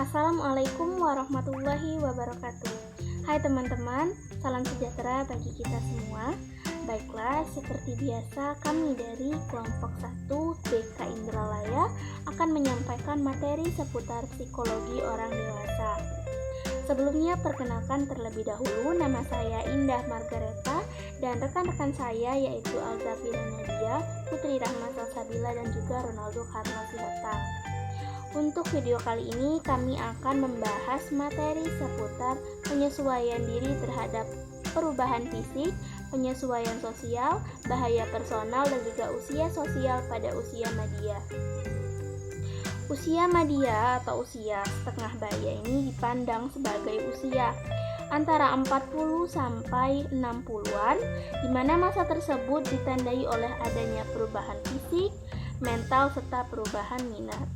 Assalamualaikum warahmatullahi wabarakatuh. Hai teman-teman, salam sejahtera bagi kita semua. Baiklah, seperti biasa kami dari kelompok 1 BK Indralaya akan menyampaikan materi seputar psikologi orang dewasa. Sebelumnya perkenalkan terlebih dahulu, nama saya Indah Margareta dan rekan-rekan saya yaitu Alzafira Nadia, Putri Rahma Salsabila dan juga Ronaldo Carlos Sihotan. Untuk video kali ini kami akan membahas materi seputar penyesuaian diri terhadap perubahan fisik, penyesuaian sosial, bahaya personal dan juga usia sosial pada usia madya. Usia madya atau usia setengah baya ini dipandang sebagai usia antara 40 sampai 60-an, di mana masa tersebut ditandai oleh adanya perubahan fisik, mental serta perubahan minat.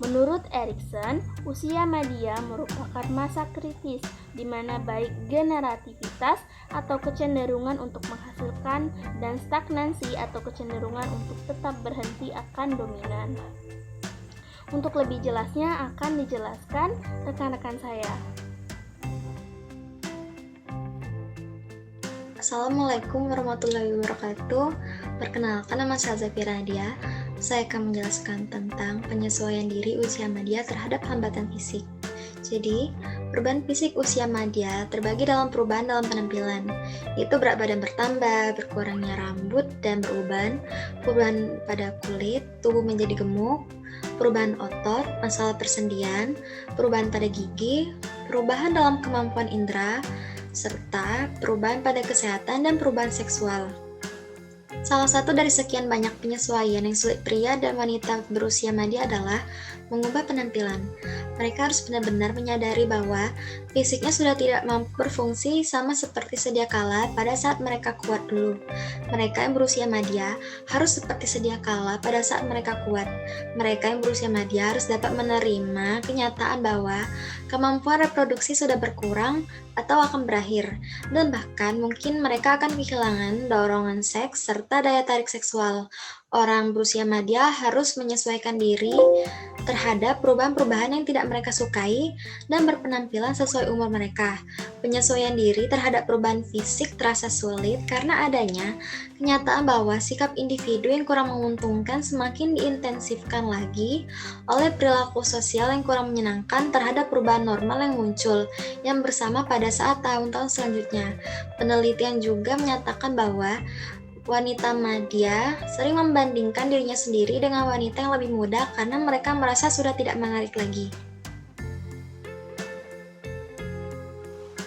Menurut Erikson, usia madya merupakan masa kritis di mana baik generativitas atau kecenderungan untuk menghasilkan dan stagnansi atau kecenderungan untuk tetap berhenti akan dominan. Untuk lebih jelasnya akan dijelaskan rekan-rekan saya. Assalamualaikum warahmatullahi wabarakatuh. Perkenalkan, nama saya Zafira Nadia. Saya akan menjelaskan tentang penyesuaian diri usia madya terhadap hambatan fisik. Jadi, perubahan fisik usia madya terbagi dalam perubahan dalam penampilan, yaitu berat badan bertambah, berkurangnya rambut dan beruban, perubahan pada kulit, tubuh menjadi gemuk, perubahan otot, masalah persendian, perubahan pada gigi, perubahan dalam kemampuan indera, serta perubahan pada kesehatan dan perubahan seksual. Salah satu dari sekian banyak penyesuaian yang sulit pria dan wanita berusia madya adalah mengubah penampilan. Mereka harus benar-benar menyadari bahwa fisiknya sudah tidak mampu berfungsi sama seperti sedia kala pada saat mereka kuat dulu. Mereka yang berusia madya harus seperti sedia kala pada saat mereka kuat. Mereka yang berusia madya harus dapat menerima kenyataan bahwa kemampuan reproduksi sudah berkurang atau akan berakhir, dan bahkan mungkin mereka akan kehilangan dorongan seks serta daya tarik seksual. Orang berusia madya harus menyesuaikan diri terhadap perubahan-perubahan yang tidak mereka sukai dan berpenampilan sesuai umur mereka. Penyesuaian diri terhadap perubahan fisik terasa sulit karena adanya kenyataan bahwa sikap individu yang kurang menguntungkan semakin diintensifkan lagi oleh perilaku sosial yang kurang menyenangkan terhadap perubahan normal yang muncul yang bersama pada saat tahun-tahun selanjutnya. Penelitian juga menyatakan bahwa wanita madya sering membandingkan dirinya sendiri dengan wanita yang lebih muda karena mereka merasa sudah tidak menarik lagi.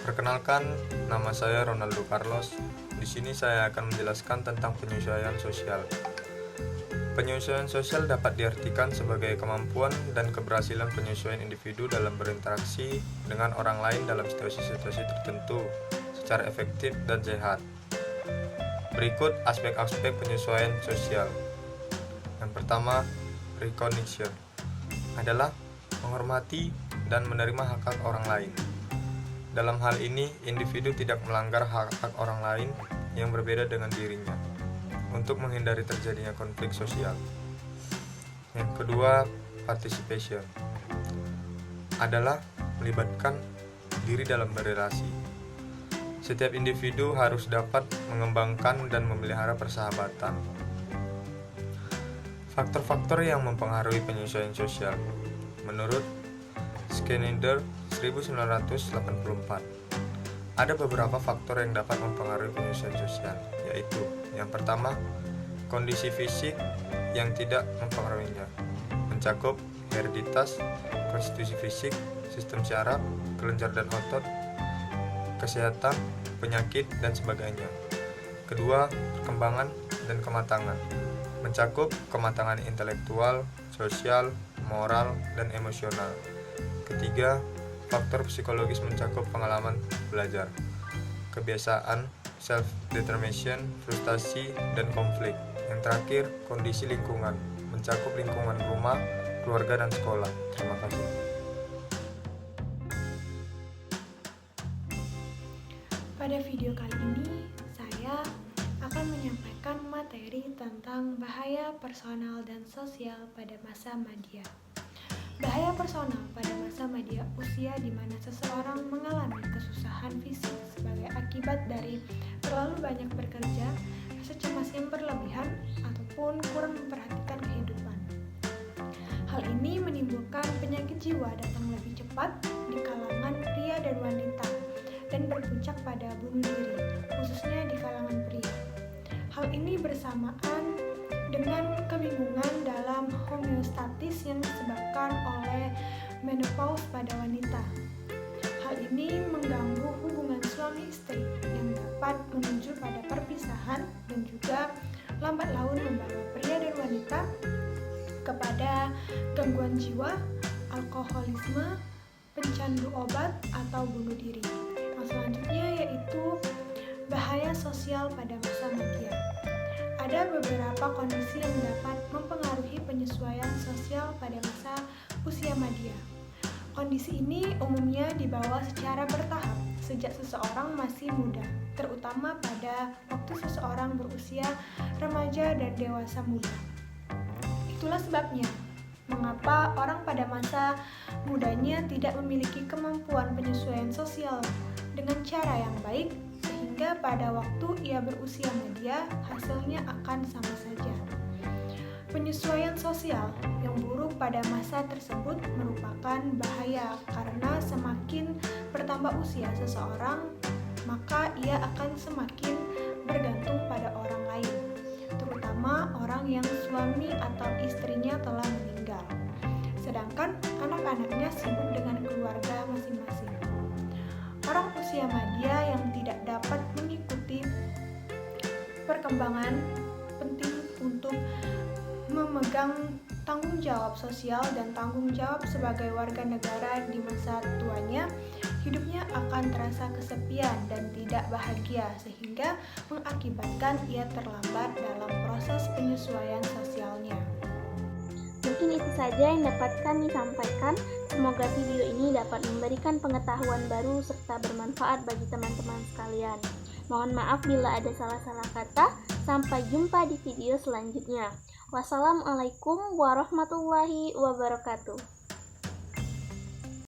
Perkenalkan, nama saya Ronaldo Carlos. Di sini saya akan menjelaskan tentang penyesuaian sosial. Penyesuaian sosial dapat diartikan sebagai kemampuan dan keberhasilan penyesuaian individu dalam berinteraksi dengan orang lain dalam situasi-situasi tertentu secara efektif dan sehat. Berikut aspek-aspek penyesuaian sosial. Yang pertama, recognition adalah menghormati dan menerima hak-hak orang lain. Dalam hal ini, individu tidak melanggar hak-hak orang lain yang berbeda dengan dirinya untuk menghindari terjadinya konflik sosial. Yang kedua, participation adalah melibatkan diri dalam berrelasi. Setiap individu harus dapat mengembangkan dan memelihara persahabatan. Faktor-faktor yang mempengaruhi penyesuaian sosial. Menurut Schneider 1984, ada beberapa faktor yang dapat mempengaruhi penyesuaian sosial, yaitu yang pertama, kondisi fisik yang tidak mempengaruhinya, mencakup hereditas, konstitusi fisik, sistem syaraf, kelenjar dan otot, kesehatan, penyakit, dan sebagainya. Kedua, perkembangan dan kematangan, mencakup kematangan intelektual, sosial, moral, dan emosional. Ketiga, faktor psikologis mencakup pengalaman belajar, kebiasaan, self-determination, frustasi, dan konflik. Yang terakhir, kondisi lingkungan, mencakup lingkungan rumah, keluarga, dan sekolah. Terima kasih. Pada video kali ini, saya akan menyampaikan materi tentang bahaya personal dan sosial pada masa madya. Bahaya personal pada masa media usia di mana seseorang mengalami kesusahan fisik sebagai akibat dari terlalu banyak bekerja, rasa cemas yang berlebihan, ataupun kurang memperhatikan kehidupan. Hal ini menimbulkan penyakit jiwa datang lebih cepat di kalangan pria dan wanita dan berpuncak pada bunuh diri, khususnya di kalangan pria. Hal ini bersamaan dengan kebingungan dalam homeostatis yang disebabkan oleh menopause pada wanita. Hal ini mengganggu hubungan suami istri yang dapat menuju pada perpisahan dan juga lambat laun membawa pria dan wanita kepada gangguan jiwa, alkoholisme, pencandu obat, atau bunuh diri. Yang selanjutnya yaitu bahaya sosial pada masa media. Ada beberapa kondisi yang dapat mempengaruhi penyesuaian sosial pada masa usia media. Kondisi ini umumnya dibawa secara bertahap sejak seseorang masih muda, terutama pada waktu seseorang berusia remaja dan dewasa muda. Itulah sebabnya mengapa orang pada masa mudanya tidak memiliki kemampuan penyesuaian sosial dengan cara yang baik, sehingga pada waktu ia berusia media hasilnya akan sama saja. Penyesuaian sosial yang buruk pada masa tersebut merupakan bahaya karena semakin bertambah usia seseorang, maka ia akan semakin bergantung pada orang lain, terutama orang yang suami atau istrinya telah meninggal, sedangkan anak-anaknya sibuk dengan keluarga masing-masing. Orang usia media yang tidak dapat mengikuti perkembangan penting untuk memegang tanggung jawab sosial dan tanggung jawab sebagai warga negara di masa tuanya, hidupnya akan terasa kesepian dan tidak bahagia sehingga mengakibatkan ia terlambat dalam proses penyesuaian sosialnya. Mungkin itu saja yang dapat kami sampaikan. Semoga video ini dapat memberikan pengetahuan baru serta bermanfaat bagi teman-teman sekalian. Mohon maaf bila ada salah-salah kata. Sampai jumpa di video selanjutnya. Wassalamualaikum warahmatullahi wabarakatuh.